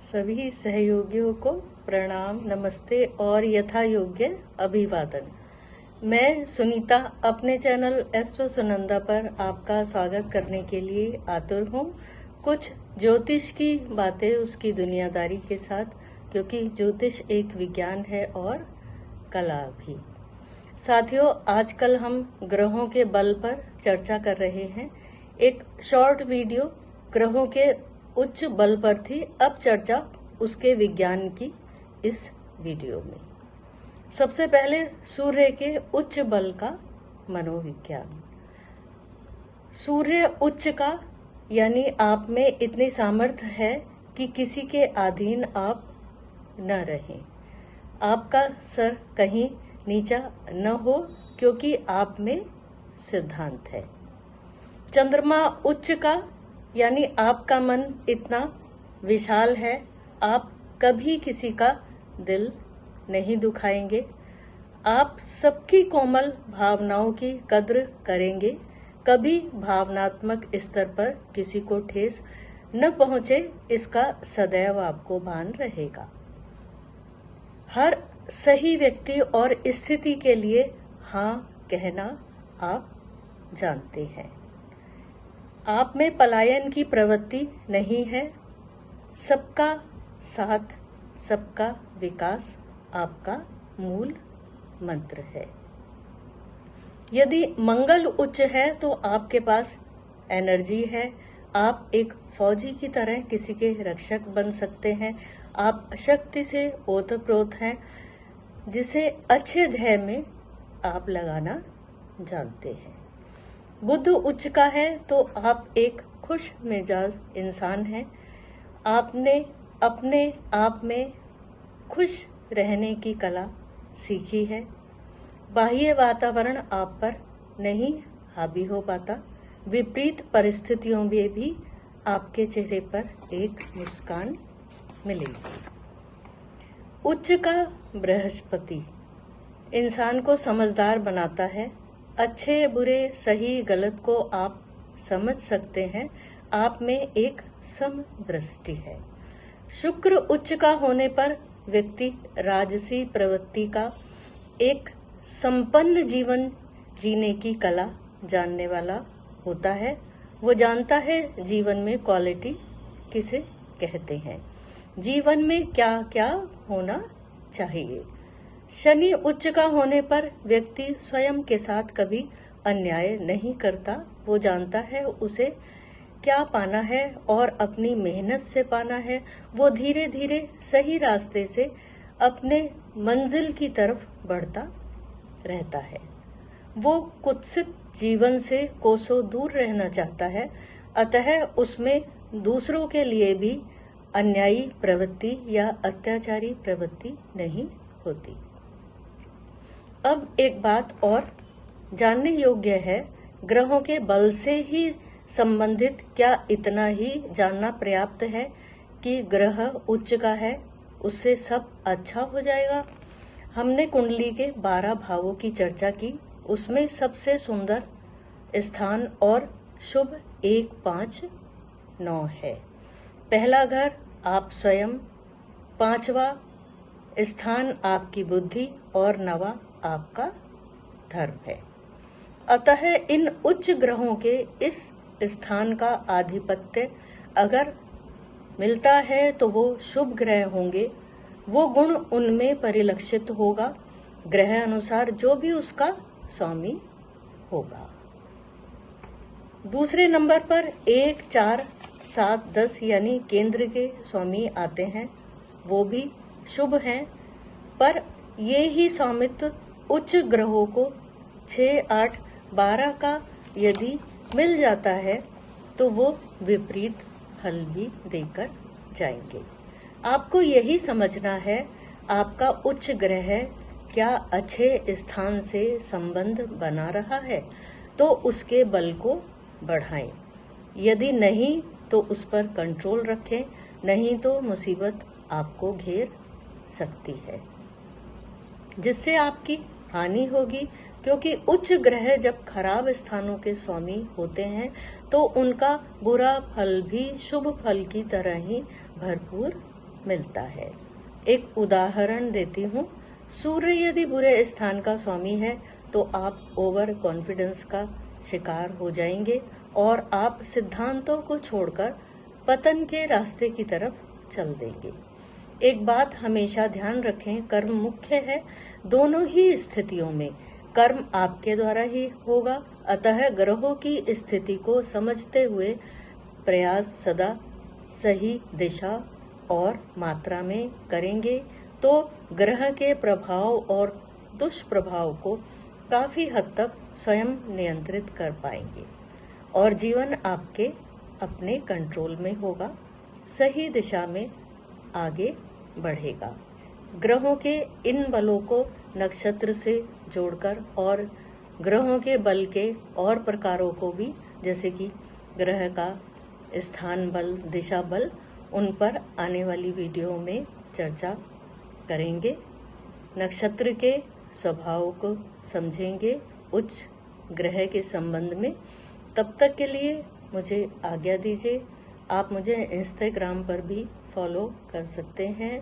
सभी सहयोगियों को प्रणाम, नमस्ते और यथा योग्य अभिवादन। मैं सुनीता अपने चैनल एस्ट्रो सुनंदा पर आपका स्वागत करने के लिए आतुर हूँ। कुछ ज्योतिष की बातें उसकी दुनियादारी के साथ, क्योंकि ज्योतिष एक विज्ञान है और कला भी। साथियों, आजकल हम ग्रहों के बल पर चर्चा कर रहे हैं। एक शॉर्ट वीडियो ग्रहों के उच्च बल पर थी, अब चर्चा उसके विज्ञान की इस वीडियो में। सबसे पहले सूर्य के उच्च बल का मनोविज्ञान। सूर्य उच्च का यानी आप में इतनी सामर्थ्य है कि किसी के अधीन आप न रहें, आपका सर कहीं नीचा न हो, क्योंकि आप में सिद्धांत है। चंद्रमा उच्च का यानी आपका मन इतना विशाल है, आप कभी किसी का दिल नहीं दुखाएंगे, आप सबकी कोमल भावनाओं की कद्र करेंगे, कभी भावनात्मक स्तर पर किसी को ठेस न पहुंचे, इसका सदैव आपको भान रहेगा। हर सही व्यक्ति और स्थिति के लिए हाँ कहना आप जानते हैं। आप में पलायन की प्रवृत्ति नहीं है। सबका साथ, सबका विकास आपका मूल मंत्र है। यदि मंगल उच्च है तो आपके पास एनर्जी है। आप एक फौजी की तरह किसी के रक्षक बन सकते हैं। आप शक्ति से ओतप्रोत हैं, जिसे अच्छे ध्येय में आप लगाना जानते हैं। बुध उच्च का है तो आप एक खुश मिजाज इंसान हैं। आपने अपने आप में खुश रहने की कला सीखी है। बाह्य वातावरण आप पर नहीं हावी हो पाता। विपरीत परिस्थितियों में भी आपके चेहरे पर एक मुस्कान मिलेगी। उच्च का बृहस्पति इंसान को समझदार बनाता है। अच्छे बुरे सही गलत को आप समझ सकते हैं। आप में एक समदृष्टि है। शुक्र उच्च का होने पर व्यक्ति राजसी प्रवृत्ति का एक संपन्न जीवन जीने की कला जानने वाला होता है। वो जानता है जीवन में क्वालिटी किसे कहते हैं, जीवन में क्या क्या होना चाहिए। शनि उच्च का होने पर व्यक्ति स्वयं के साथ कभी अन्याय नहीं करता। वो जानता है उसे क्या पाना है और अपनी मेहनत से पाना है। वो धीरे धीरे सही रास्ते से अपने मंजिल की तरफ बढ़ता रहता है। वो कुत्सित जीवन से कोसों दूर रहना चाहता है, अतः उसमें दूसरों के लिए भी अन्यायी प्रवृत्ति या अत्याचारी प्रवृत्ति नहीं होती। अब एक बात और जानने योग्य है, ग्रहों के बल से ही संबंधित क्या इतना ही जानना पर्याप्त है कि ग्रह उच्च का है उससे सब अच्छा हो जाएगा? हमने कुंडली के 12 भावों की चर्चा की, उसमें सबसे सुंदर स्थान और शुभ 1, 5, 9 है। पहला घर आप स्वयं, 5वां स्थान आपकी बुद्धि और 9वां आपका धर्म है। अतः इन उच्च ग्रहों के इस स्थान का आधिपत्य अगर मिलता है तो वो शुभ ग्रह होंगे। वो गुण उनमें परिलक्षित होगा ग्रह अनुसार जो भी उसका स्वामी होगा। दूसरे नंबर पर 1, 4, 7, 10 यानी केंद्र के स्वामी आते हैं। वो भी शुभ हैं, पर ये ही स्वामित्व उच्च ग्रहों को 6, 8, 12 का यदि मिल जाता है तो वो विपरीत फल भी देकर जाएंगे। आपको यही समझना है, आपका उच्च ग्रह क्या अच्छे स्थान से संबंध बना रहा है तो उसके बल को बढ़ाएं। यदि नहीं तो उस पर कंट्रोल रखें, नहीं तो मुसीबत आपको घेर सकती है, जिससे आपकी हानि होगी। क्योंकि उच्च ग्रह जब खराब स्थानों के स्वामी होते हैं तो उनका बुरा फल भी शुभ फल की तरह ही भरपूर मिलता है। एक उदाहरण देती हूँ। सूर्य यदि बुरे स्थान का स्वामी है तो आप ओवर कॉन्फिडेंस का शिकार हो जाएंगे और आप सिद्धांतों को छोड़कर पतन के रास्ते की तरफ चल देंगे। एक बात हमेशा ध्यान रखें, कर्म मुख्य है। दोनों ही स्थितियों में कर्म आपके द्वारा ही होगा, अतः ग्रहों की स्थिति को समझते हुए प्रयास सदा सही दिशा और मात्रा में करेंगे तो ग्रह के प्रभाव और दुष्प्रभाव को काफी हद तक स्वयं नियंत्रित कर पाएंगे और जीवन आपके अपने कंट्रोल में होगा, सही दिशा में आगे बढ़ेगा। ग्रहों के इन बलों को नक्षत्र से जोड़कर और ग्रहों के बल के और प्रकारों को भी, जैसे कि ग्रह का स्थान बल, दिशा बल, उन पर आने वाली वीडियो में चर्चा करेंगे। नक्षत्र के स्वभाव को समझेंगे उच्च ग्रह के संबंध में। तब तक के लिए मुझे आज्ञा दीजिए। आप मुझे इंस्टाग्राम पर भी फॉलो कर सकते हैं।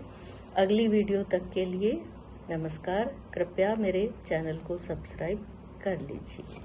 अगली वीडियो तक के लिए नमस्कार। कृपया मेरे चैनल को सब्सक्राइब कर लीजिए।